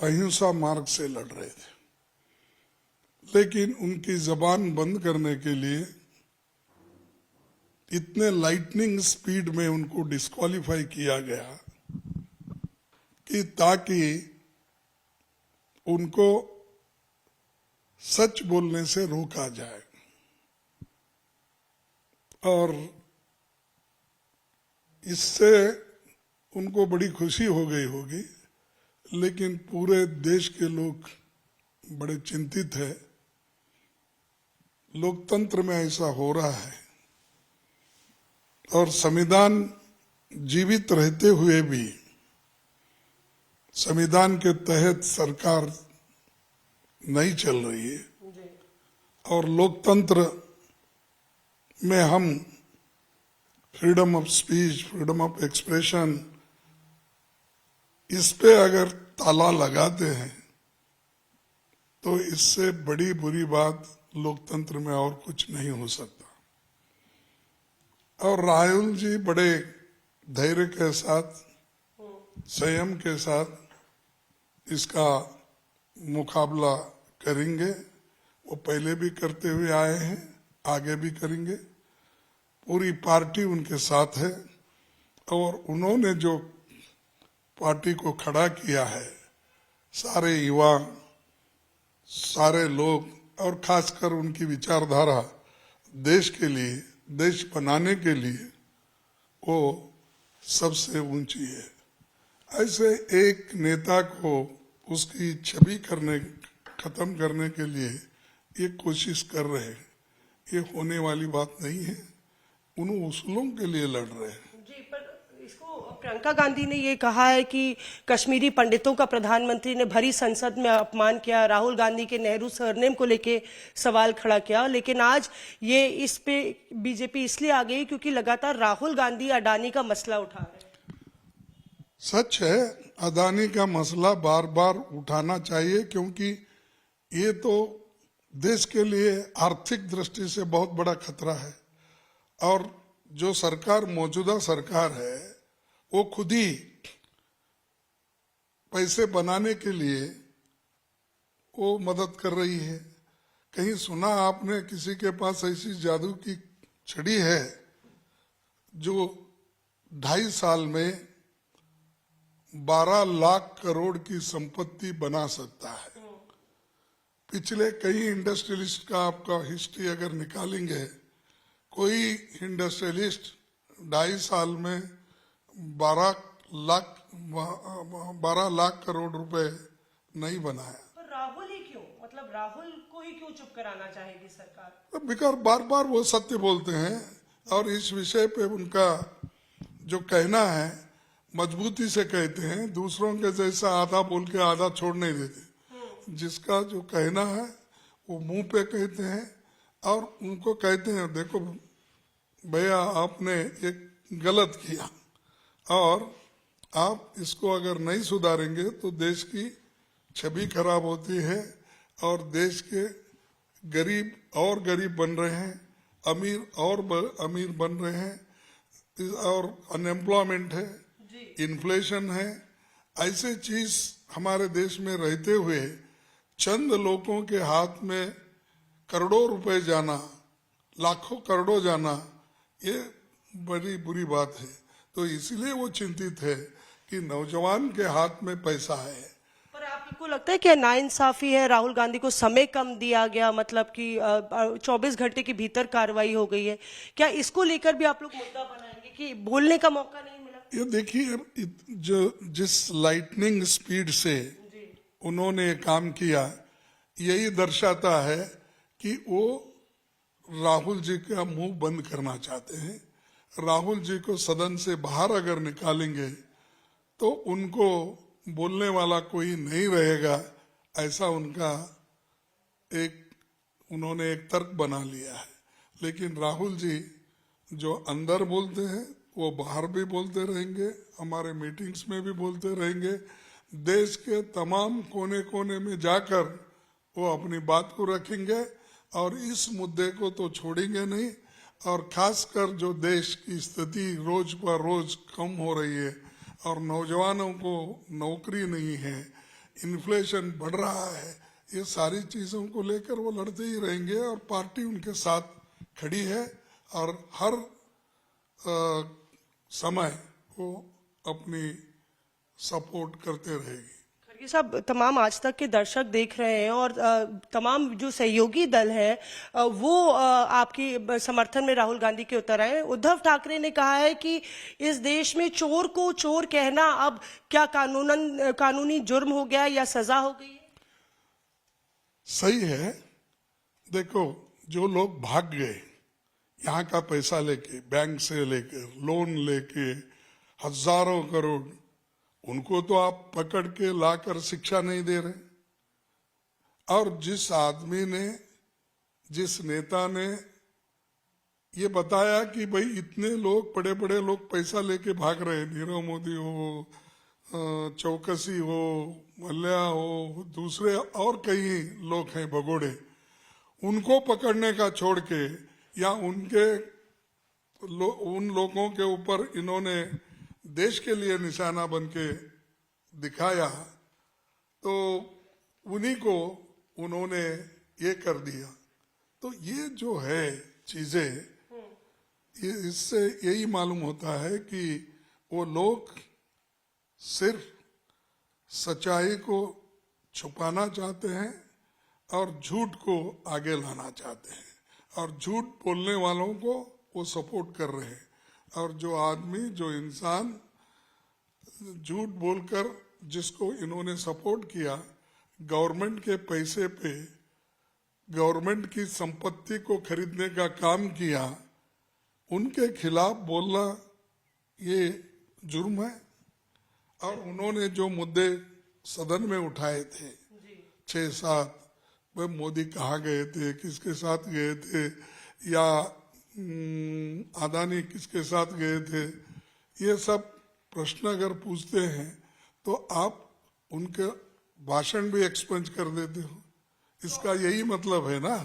अहिंसा मार्ग से लड़ रहे थे, लेकिन उनकी जबान बंद करने के लिए इतने लाइटनिंग स्पीड में उनको डिस्क्वालीफाई किया गया कि ताकि उनको सच बोलने से रोका जाए। और इससे उनको बड़ी खुशी हो गई होगी, लेकिन पूरे देश के लोग बड़े चिंतित है। लोकतंत्र में ऐसा हो रहा है और संविधान जीवित रहते हुए भी संविधान के तहत सरकार नहीं चल रही है और लोकतंत्र में हम freedom of speech, freedom of expression, इस पे अगर ताला लगाते हैं तो इससे बड़ी बुरी बात लोकतंत्र में और कुछ नहीं हो सकता। और राहुल जी बड़े धैर्य के साथ, संयम के साथ इसका मुकाबला करेंगे। वो पहले भी करते हुए आए हैं, आगे भी करेंगे। पूरी पार्टी उनके साथ है और उन्होंने जो पार्टी को खड़ा किया है, सारे युवा, सारे लोग, और खासकर उनकी विचारधारा देश के लिए, देश बनाने के लिए वो सबसे ऊंची है। ऐसे एक नेता को उसकी छवि खत्म करने के लिए ये कोशिश कर रहे हैं, ये होने वाली बात नहीं है। उन उसूलों के लिए लड़ रहे हैं। जी, पर इसको प्रियंका गांधी ने ये कहा है कि कश्मीरी पंडितों का प्रधानमंत्री ने भरी संसद में अपमान किया, राहुल गांधी के नेहरू सरनेम को लेके सवाल खड़ा किया। लेकिन आज ये इस पे बीजेपी इसलिए आ गई क्योंकि लगातार राहुल गांधी अडानी का मसला उठा रहे हैं। सच है, अदानी का मसला बार बार उठाना चाहिए क्योंकि ये तो देश के लिए आर्थिक दृष्टि से बहुत बड़ा खतरा है। और जो सरकार, मौजूदा सरकार है, वो खुद ही पैसे बनाने के लिए वो मदद कर रही है। कहीं सुना आपने किसी के पास ऐसी जादू की छड़ी है जो 2.5 साल में 12 लाख करोड़ की संपत्ति बना सकता है? पिछले कई इंडस्ट्रियलिस्ट का आपका हिस्ट्री अगर निकालेंगे, कोई इंडस्ट्रियलिस्ट 2.5 साल में 12 लाख करोड़ रुपए नहीं बनाया। पर राहुल ही क्यों, मतलब राहुल को ही क्यों चुप कराना चाहेगी सरकार? बिकॉज बार बार वो सत्य बोलते हैं और इस विषय पे उनका जो कहना है मजबूती से कहते हैं। दूसरों के जैसा आधा बोल के आधा छोड़ नहीं देते। जिसका जो कहना है वो मुंह पे कहते हैं और उनको कहते हैं, देखो भैया आपने एक गलत किया और आप इसको अगर नहीं सुधारेंगे तो देश की छवि खराब होती है और देश के गरीब और गरीब बन रहे हैं, अमीर और अमीर बन रहे हैं और अनएम्प्लॉयमेंट है, इन्फ्लेशन है। ऐसे चीज हमारे देश में रहते हुए चंद लोगों के हाथ में करोड़ों रुपए जाना, लाखों करोड़ों जाना, ये बड़ी बुरी बात है। तो इसीलिए वो चिंतित है कि नौजवान के हाथ में पैसा है। पर आपको लगता है कि नाइंसाफी है, राहुल गांधी को समय कम दिया गया, मतलब कि 24 घंटे के भीतर कार्रवाई हो गई है, क्या इसको लेकर भी आप लोग मुद्दा बनाएंगे कि बोलने का मौका नहीं मिला? ये देखिए, जो जिस लाइटनिंग स्पीड से उन्होंने काम किया, यही दर्शाता है कि वो राहुल जी का मुंह बंद करना चाहते हैं। राहुल जी को सदन से बाहर अगर निकालेंगे तो उनको बोलने वाला कोई नहीं रहेगा, ऐसा उन्होंने एक तर्क बना लिया है। लेकिन राहुल जी जो अंदर बोलते हैं वो बाहर भी बोलते रहेंगे, हमारे मीटिंग्स में भी बोलते रहेंगे। देश के तमाम कोने कोने में जाकर वो अपनी बात को रखेंगे और इस मुद्दे को तो छोड़ेंगे नहीं। और खासकर जो देश की स्थिति रोज पर रोज कम हो रही है और नौजवानों को नौकरी नहीं है, इन्फ्लेशन बढ़ रहा है, ये सारी चीजों को लेकर वो लड़ते ही रहेंगे और पार्टी उनके साथ खड़ी है और हर समय वो अपनी सपोर्ट करते रहेगी। खड़गे साहब, तमाम आज तक के दर्शक देख रहे हैं और तमाम जो सहयोगी दल है वो आपके समर्थन में राहुल गांधी के उतर आए हैं। उद्धव ठाकरे ने कहा है कि इस देश में चोर को चोर कहना अब क्या कानूनी जुर्म हो गया या सजा हो गई है? सही है। देखो, जो लोग भाग गए यहाँ का पैसा लेके, बैंक से लेकर लोन लेके हजारों करोड़, उनको तो आप पकड़ के लाकर शिक्षा नहीं दे रहे। और जिस आदमी ने, जिस नेता ने ये बताया कि भाई इतने लोग, बड़े बड़े लोग पैसा लेके भाग रहे, नीरव मोदी हो, चौकसी हो, मल्ल्या हो, दूसरे और कई लोग हैं भगोड़े, उनको पकड़ने का छोड़ के या उन लोगों के ऊपर इन्होंने देश के लिए निशाना बन के दिखाया, तो उन्हीं को उन्होंने ये कर दिया। तो ये जो है चीजें, ये इससे यही मालूम होता है कि वो लोग सिर्फ सच्चाई को छुपाना चाहते हैं और झूठ को आगे लाना चाहते हैं, और झूठ बोलने वालों को वो सपोर्ट कर रहे हैं। और जो आदमी, जो इंसान झूठ बोलकर जिसको इन्होंने सपोर्ट किया, गवर्नमेंट के पैसे पे गवर्नमेंट की संपत्ति को खरीदने का काम किया, उनके खिलाफ बोलना ये जुर्म है। और उन्होंने जो मुद्दे सदन में उठाए थे 6-7, वह मोदी कहाँ गए थे, किसके साथ गए थे, या अदानी किसके साथ गए थे, ये सब प्रश्न अगर पूछते हैं तो आप उनके भाषण भी एक्सपंज कर देते हो। इसका यही मतलब है ना,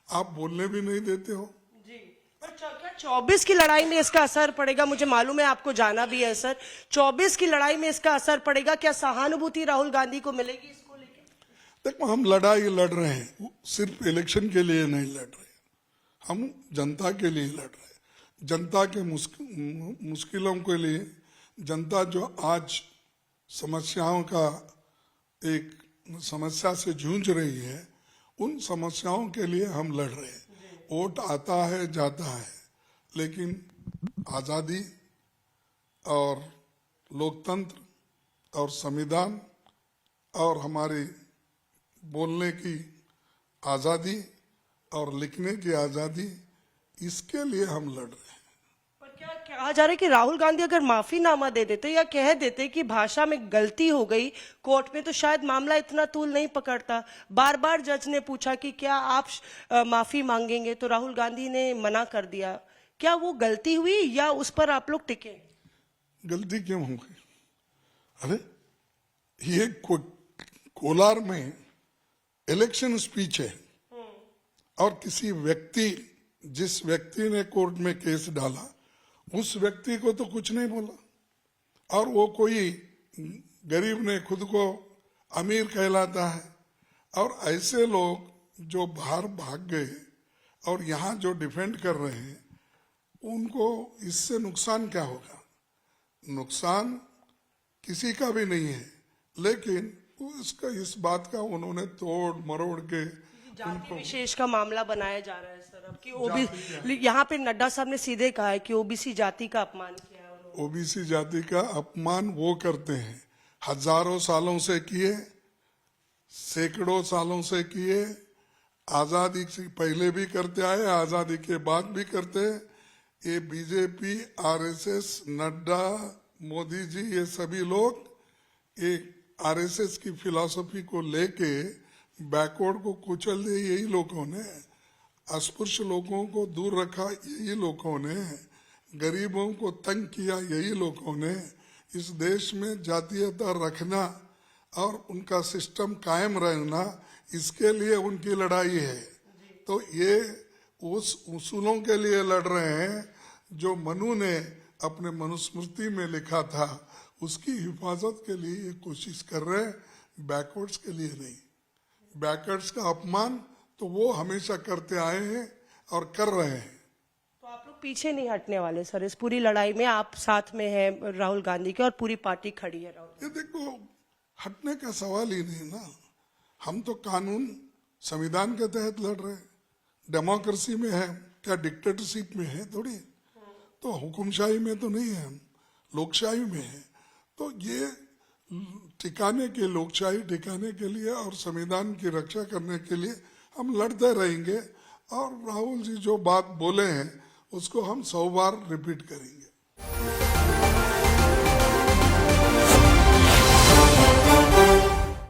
आप बोलने भी नहीं देते हो। जी, पर क्या 24 की लड़ाई में इसका असर पड़ेगा? मुझे मालूम है आपको जाना भी है सर। 24 की लड़ाई में इसका असर पड़ेगा? क्या सहानुभूति राहुल गांधी को मिलेगी इसको लेकर? देखो, हम लड़ाई लड़ रहे हैं, सिर्फ इलेक्शन के लिए नहीं लड़ रहे, हम जनता के लिए लड़ रहे हैं। जनता के मुश्किलों के लिए, जनता जो आज समस्याओं का एक समस्या से जूझ रही है, उन समस्याओं के लिए हम लड़ रहे हैं। वोट आता है जाता है, लेकिन आज़ादी और लोकतंत्र और संविधान और हमारी बोलने की आज़ादी और लिखने की आज़ादी, इसके लिए हम लड़ रहे हैं। पर क्या कहा जा रहा है कि राहुल गांधी अगर माफीनामा दे देते या कह देते कि भाषा में गलती हो गई कोर्ट में, तो शायद मामला इतना तूल नहीं पकड़ता। बार बार जज ने पूछा कि क्या आप माफी मांगेंगे, तो राहुल गांधी ने मना कर दिया। क्या वो गलती हुई या उस पर आप लोग टिके? गलती क्यों हो गई? अरे ये कोलार में इलेक्शन स्पीच है, और किसी व्यक्ति, जिस व्यक्ति ने कोर्ट में केस डाला, उस व्यक्ति को तो कुछ नहीं बोला, और वो कोई गरीब ने खुद को अमीर कहलाता है। और ऐसे लोग जो बाहर भाग गए और यहाँ जो डिफेंड कर रहे हैं, उनको इससे नुकसान क्या होगा? नुकसान किसी का भी नहीं है, लेकिन इस बात का उन्होंने तोड़ मरोड़ के जाति विशेष का मामला बनाया जा रहा है सर अब कि ओबीसी, यहाँ पे नड्डा साहब ने सीधे कहा है कि ओबीसी जाति का अपमान किया है उन्होंने। ओबीसी जाति का अपमान वो करते हैं, हजारों सालों से किए, सैकड़ों सालों से किए, आजादी से पहले भी करते आए, आजादी के बाद भी करते। ये बीजेपी, आरएसएस, नड्डा, मोदी जी, ये सभी लोग एक आरएसएस की फिलॉसफी को लेके बैकवर्ड को कुचल दिए, यही लोगों ने। अस्पृश्य लोगों को दूर रखा, यही लोगों ने। गरीबों को तंग किया, यही लोगों ने। इस देश में जातीयता रखना और उनका सिस्टम कायम रहना, इसके लिए उनकी लड़ाई है। तो ये उस उसूलों के लिए लड़ रहे हैं जो मनु ने अपने मनुस्मृति में लिखा था, उसकी हिफाजत के लिए ये कोशिश कर रहे हैं। बैकवर्ड्स के लिए नहीं। बैकवर्ड्स का अपमान तो वो हमेशा करते आए हैं और कर रहे हैं। तो आप लोग पीछे नहीं हटने वाले सर, इस पूरी लड़ाई में आप साथ में हैं राहुल गांधी के और पूरी पार्टी खड़ी है राहुल। ये देखो, हटने का सवाल ही नहीं ना। हम तो कानून संविधान के तहत लड़ रहे हैं, डेमोक्रेसी में है, क्या डिक्टेटरशिप में है थोड़ी, तो हुकुमशाही में तो नहीं है, हम लोकशाही में है। तो ये टिकाने के, लोकशाही टिकाने के लिए और संविधान की रक्षा करने के लिए हम लड़ते रहेंगे। और राहुल जी जो बात बोले हैं उसको हम 100 बार रिपीट करेंगे।